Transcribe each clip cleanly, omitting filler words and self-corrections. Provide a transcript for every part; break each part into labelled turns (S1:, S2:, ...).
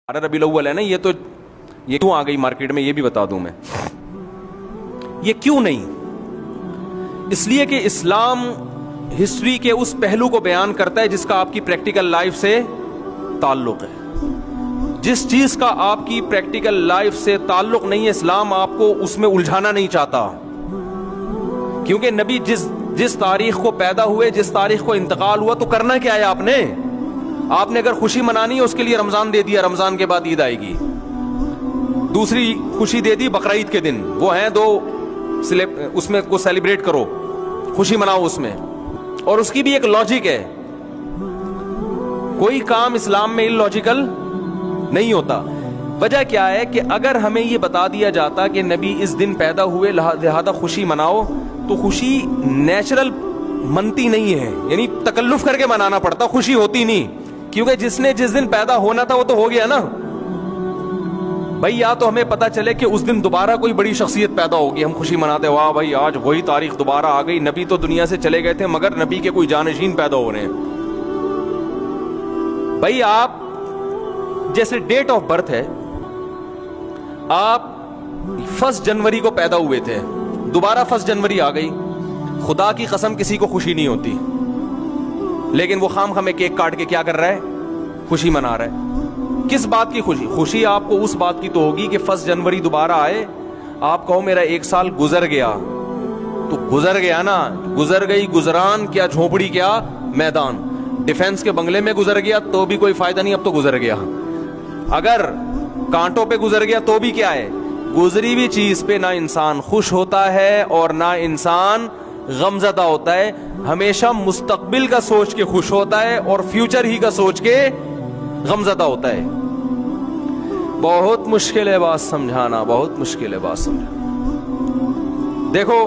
S1: रबीउल अव्वल है ना, ये क्यों आ गई मार्केट में ये भी बता दूं मैं। ये क्यों नहीं, इसलिए कि इस्लाम हिस्ट्री के उस पहलू को बयान करता है जिसका आपकी प्रैक्टिकल लाइफ से ताल्लुक है। जिस चीज का आपकी प्रैक्टिकल लाइफ से ताल्लुक नहीं है, इस्लाम आपको उसमें उलझाना नहीं चाहता। क्योंकि नबी जिस तारीख को पैदा हुए, जिस तारीख को इंतकाल हुआ, तो करना क्या है आपने अगर खुशी मनानी है उसके लिए रमजान दे दिया, रमजान के बाद ईद आएगी। दूसरी खुशी दे दी बकरा ईद के दिन, वो है दो उसमें को सेलिब्रेट करो, खुशी मनाओ उसमें। और उसकी भी एक लॉजिक है, कोई काम इस्लाम में इलॉजिकल नहीं होता। वजह क्या है कि अगर हमें ये बता दिया जाता कि नबी इस दिन पैदा हुए लिहाजा खुशी मनाओ, तो खुशी नेचुरल मनती नहीं है, यानी तकल्लुफ करके मनाना पड़ता, खुशी होती नहीं। क्योंकि जिसने जिस दिन पैदा होना था वो तो हो गया ना भाई। या तो हमें पता चले कि उस दिन दोबारा कोई बड़ी शख्सियत पैदा होगी, हम खुशी मनाते, वाह भाई आज वही तारीख दोबारा आ गई, नबी तो दुनिया से चले गए थे मगर नबी के कोई जानशीन पैदा हो रहे हैं। भाई आप जैसे डेट ऑफ बर्थ है, आप 1 जनवरी को पैदा हुए थे, दोबारा 1 जनवरी आ गई, खुदा की कसम किसी को खुशी नहीं होती, लेकिन वो खाम खामे केक काट के क्या कर रहा है, खुशी मना रहा है। किस बात की खुशी? खुशी आपको उस बात की तो होगी कि 1 जनवरी दोबारा आए, आप कहो मेरा 1 साल गुजर गया, तो गुजर गया ना, गुजर गई गुजरान, क्या झोपड़ी क्या मैदान। डिफेंस के बंगले में गुजर गया तो भी कोई फायदा नहीं, अब तो गुजर गया। अगर कांटों पे गुजर गया तो भी क्या है, गुजरी हुई चीज पे ना इंसान खुश होता है और ना इंसान गमज़दा होता है। हमेशा मुस्तकबिल का सोच के खुश होता है और फ्यूचर ही का सोच के गमज़दा होता है। बहुत मुश्किल है बात समझाना, बहुत मुश्किल है बात समझाना। देखो,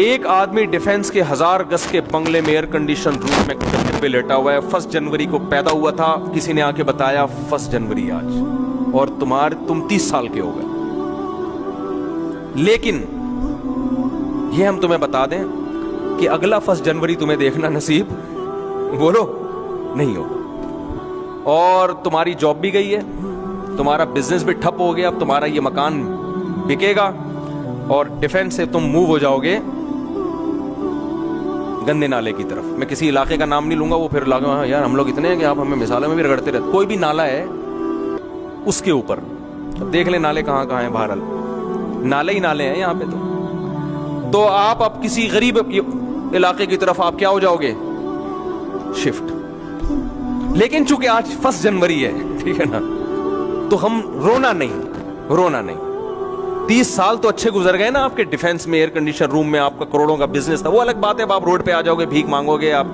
S1: एक आदमी डिफेंस के 1000 गज के बंगले में एयर कंडीशन रूम में कंधे पे लेटा हुआ है, 1 जनवरी को पैदा हुआ था, किसी ने आके बताया 1 जनवरी आज, और तुम 30 साल के हो गए। लेकिन ये हम तुम्हें बता दें कि अगला 1 जनवरी तुम्हें देखना नसीब, बोलो, नहीं होगा। और तुम्हारी जॉब भी गई है, तुम्हारा बिजनेस भी ठप हो गया, अब तुम्हारा ये मकान बिकेगा और डिफेंस से तुम मूव हो जाओगे गंदे नाले की तरफ। मैं किसी इलाके का नाम नहीं लूंगा, वो फिर लगा यार हम लोग इतने हैं कि आप हमें मिसालों में भी रगड़ते रहते। कोई भी नाला है उसके ऊपर, अब देख ले नाले कहाँ कहाँ हैं, बहरहाल नाले ही नाले हैं यहाँ पे। तो आप अब किसी गरीब इलाके की तरफ आप क्या हो जाओगे, शिफ्ट। लेकिन चूंकि आज 1 जनवरी है, ठीक है ना, तो हम रोना नहीं। 30 साल तो अच्छे गुजर गए ना आपके, डिफेंस में एयर कंडीशन रूम में आपका करोड़ों का बिजनेस था, वो अलग बात है। अब आप रोड पे आ जाओगे, भीख मांगोगे, आप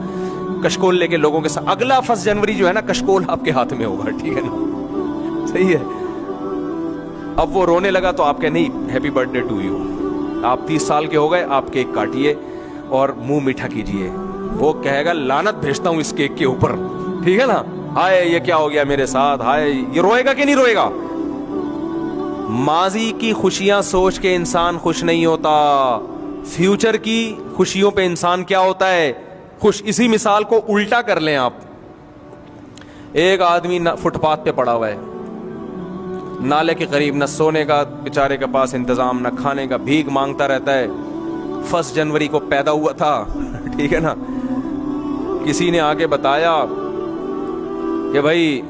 S1: कशकोल लेके लोगों के साथ। अगला 1 जनवरी जो है ना, कशकोल आपके हाथ में होगा, ठीक है ना, सही है। अब वो रोने लगा तो आप कहे नहीं, हैप्पी बर्थडे टू यू, आप 30 साल के हो गए, आप केक काटिए और मुंह मीठा कीजिए। वो कहेगा लानत भेजता हूं इस केक के ऊपर, ठीक है ना, हाय ये क्या हो गया मेरे साथ, हाय। ये रोएगा कि नहीं रोएगा? माजी की खुशियां सोच के इंसान खुश नहीं होता, फ्यूचर की खुशियों पे इंसान क्या होता है, खुश। इसी मिसाल को उल्टा कर लें आप। एक आदमी फुटपाथ पे पड़ा हुआ है, नाले के करीब, न सोने का बेचारे के पास इंतजाम, न खाने का, भीख मांगता रहता है। 1 जनवरी को पैदा हुआ था, ठीक है ना, किसी ने आके बताया कि भाई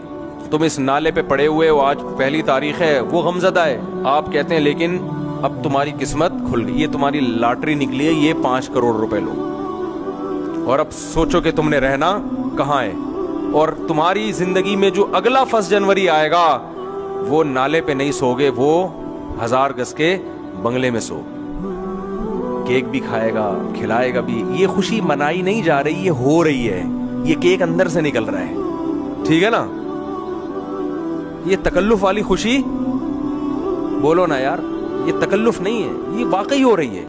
S1: तुम इस नाले पे पड़े हुए हो, आज पहली तारीख है, वो गमज़दा है। आप कहते हैं लेकिन अब तुम्हारी किस्मत खुल गई, ये तुम्हारी लॉटरी निकली है, ये 5 करोड़ रुपए लो, और अब सोचो कि तुमने रहना कहाँ है। और तुम्हारी जिंदगी में जो अगला 1 जनवरी आएगा, वो नाले पे नहीं सोगे, वो 1000 गज के बंगले में सो, केक भी खाएगा, खिलाएगा भी। ये खुशी मनाई नहीं जा रही, ये हो रही है, ये केक अंदर से निकल रहा है, ठीक है ना। ये तकल्लुफ वाली खुशी बोलो ना यार, ये तकल्लुफ नहीं है, ये वाकई हो रही है।